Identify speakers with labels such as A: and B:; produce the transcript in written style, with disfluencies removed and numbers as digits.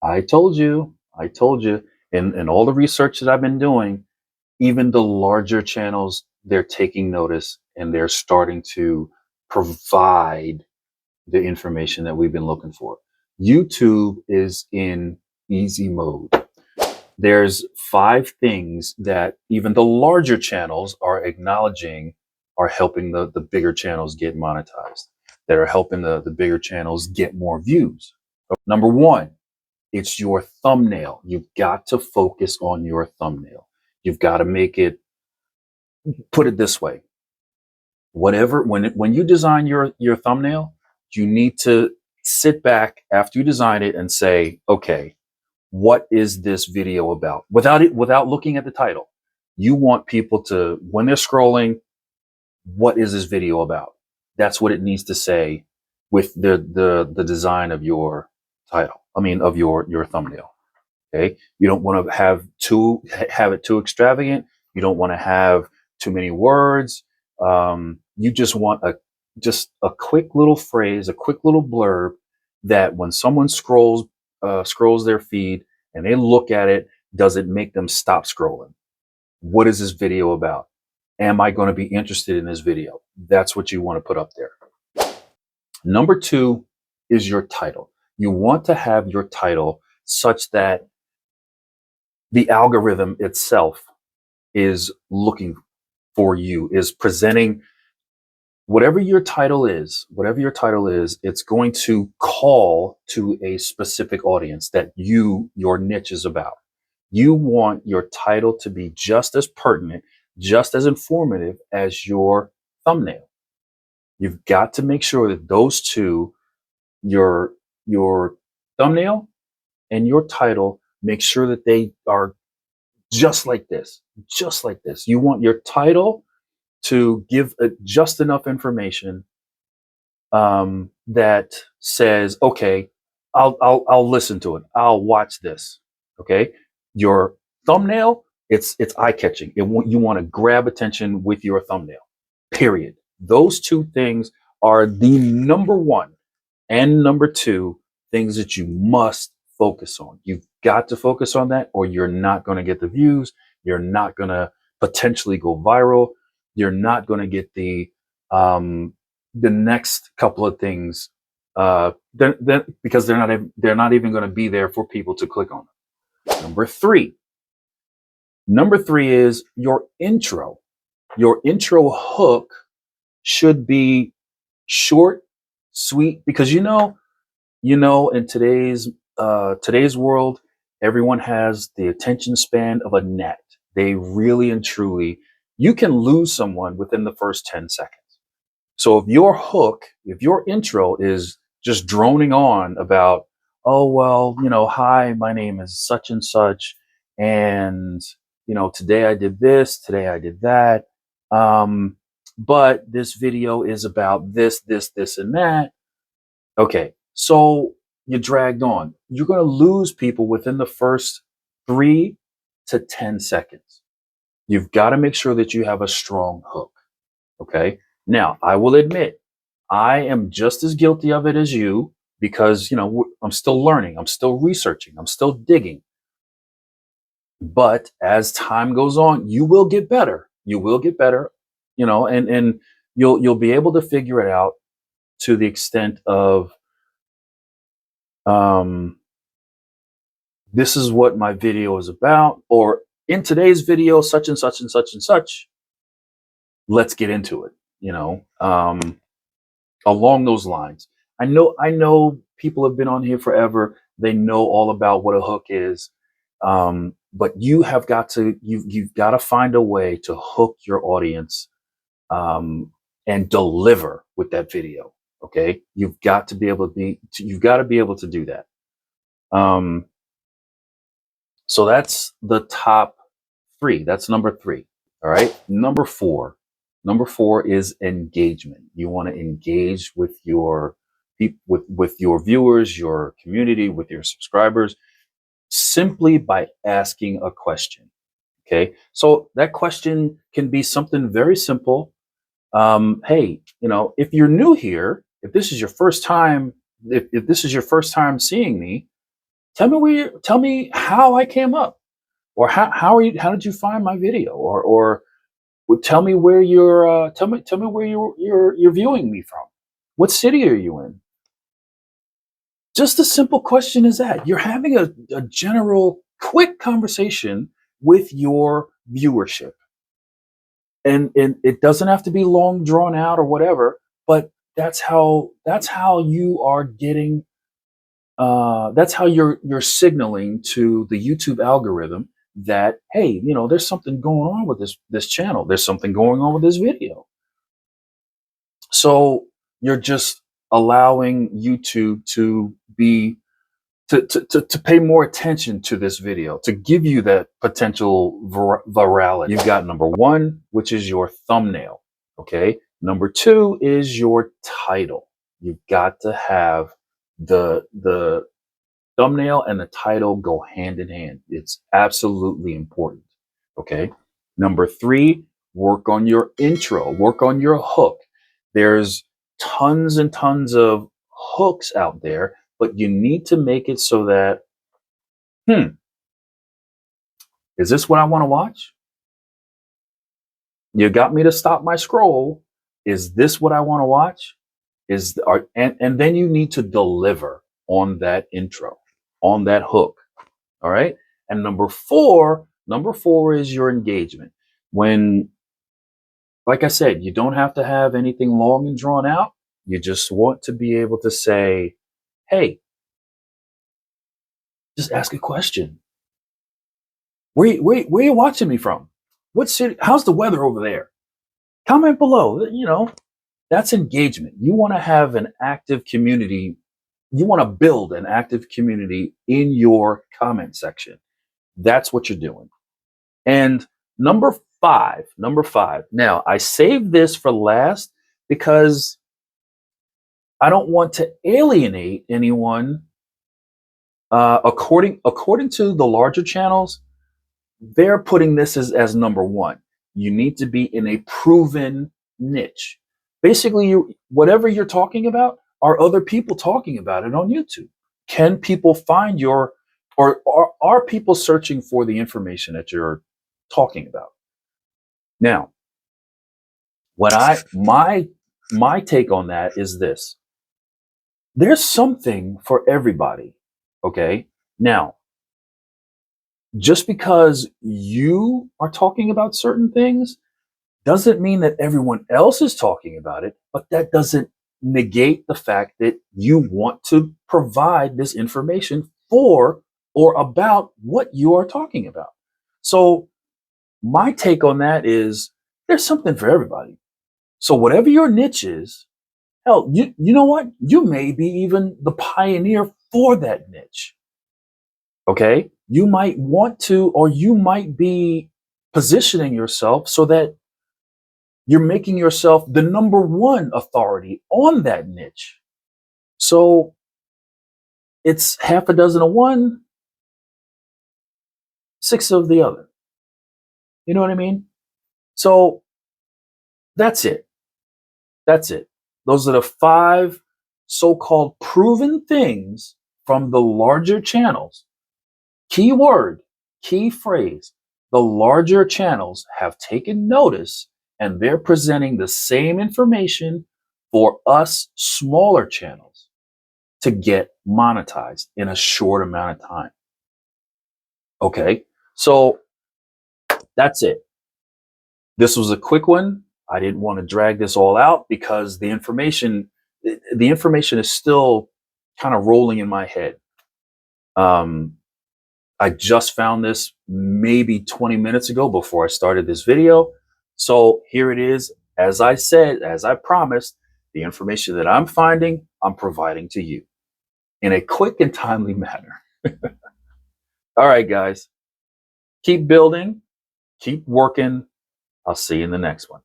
A: I told you, and all the research that I've been doing, even the larger channels, they're taking notice and they're starting to provide the information that we've been looking for. YouTube is in easy mode. There's 5 things that even the larger channels are acknowledging are helping the bigger channels get monetized, that are helping the bigger channels get more views. Number one, it's your thumbnail. You've got to focus on your thumbnail. You've got to make it, put it this way. Whatever, when you design your thumbnail, you need to sit back after you design it and say, okay, what is this video about? Without looking at the title. You want people to, when they're scrolling, what is this video about? That's what it needs to say with the design of your title. I mean, of your thumbnail. Okay. You don't want to have it too extravagant. You don't want to have too many words. You just want a quick little phrase, a quick little blurb that when someone scrolls their feed and they look at it, does it make them stop scrolling? What is this video about? Am I going to be interested in this video? That's what you want to put up there. Number 2 is your title. You want to have your title such that the algorithm itself is looking for you, is presenting whatever your title is, it's going to call to a specific audience that your niche is about. You want your title to be just as pertinent, just as informative as your thumbnail. You've got to make sure that those two, your thumbnail and your title, make sure that they are just like this. You want your title to give just enough information that says, okay, I'll listen to it. I'll watch this. Okay. Your thumbnail, it's eye catching. You want to grab attention with your thumbnail, period. Those 2 things are the number 1 and number 2 things that you must focus on. You've got to focus on that, or you're not going to get the views. You're not going to potentially go viral. You're not going to get the next couple of things because they're not even going to be there for people to click on. Number three is your intro. Your intro hook should be short, sweet, because in today's world, everyone has the attention span of a gnat. They really and truly, you can lose someone within the first 10 seconds. So if your intro is just droning on about, oh, well, hi, my name is such and such, and, today I did this, today I did that, but this video is about this, and that. Okay, so you dragged on. You're going to lose people within the first 3 to 10 seconds. You've got to make sure that you have a strong hook. Okay. Now, I will admit, I am just as guilty of it as you because, I'm still learning. I'm still researching. I'm still digging. But as time goes on, you will get better. You will get better, and you'll be able to figure it out to the extent of, this is what my video is about, or in today's video, such and such and such and such. Let's get into it, along those lines. I know people have been on here forever. They know all about what a hook is. But you've got to find a way to hook your audience, and deliver with that video. Okay. You've got to be able to do that. So that's the top 3. That's number 3. All right. Number 4 is engagement. You want to engage with your viewers, your community, with your subscribers, simply by asking a question. Okay. So that question can be something very simple. Hey, if you're new here, if this is your first time seeing me, Tell me how I came up, or how did you find my video, or tell me where tell me where you're viewing me from. What city are you in? Just a simple question as that. You're having a general, quick conversation with your viewership. And it doesn't have to be long drawn out or whatever, but that's how you are getting that's how you're signaling to the YouTube algorithm that, hey, there's something going on with this channel. There's something going on with this video. So you're just allowing YouTube to pay more attention to this video, to give you that potential virality. You've got number one, which is your thumbnail. Okay. Number two is your title. You've got to have the thumbnail and the title go hand in hand. It's absolutely important. Okay. Number three, work on your intro, work on your hook. There's tons and tons of hooks out there, but you need to make it so that, is this what I want to watch? You got me to stop my scroll. Is this what I want to watch? And then you need to deliver on that intro, on that hook. All right. And number four is your engagement. When, like I said, you don't have to have anything long and drawn out. You just want to be able to say, hey, just ask a question. Where are you watching me from? What city? How's the weather over there? Comment below. That's engagement. You want to have an active community. You want to build an active community in your comment section. That's what you're doing. And number five. Now, I saved this for last because I don't want to alienate anyone. According to the larger channels, they're putting this as number one. You need to be in a proven niche. Basically, whatever you're talking about, are other people talking about it on YouTube? Can people find or are people searching for the information that you're talking about? Now, my take on that is this. There's something for everybody. Okay. Now, just because you are talking about certain things doesn't mean that everyone else is talking about it, but that doesn't negate the fact that you want to provide this information for or about what you are talking about. So my take on that is there's something for everybody. So whatever your niche is, hell, you know what? You may be even the pioneer for that niche. Okay. You might want to, or you might be positioning yourself so that you're making yourself the number one authority on that niche. So it's half a dozen of one, six of the other. You know what I mean? So that's it. Those are the five so-called proven things from the larger channels. Keyword, key phrase. The larger channels have taken notice and they're presenting the same information for us smaller channels to get monetized in a short amount of time. Okay, so that's it. This was a quick one. I didn't want to drag this all out because the information is still kind of rolling in my head. I just found this maybe 20 minutes ago before I started this video. So here it is. As I said, as I promised, the information that I'm finding, I'm providing to you in a quick and timely manner. All right, guys, keep building, keep working. I'll see you in the next one.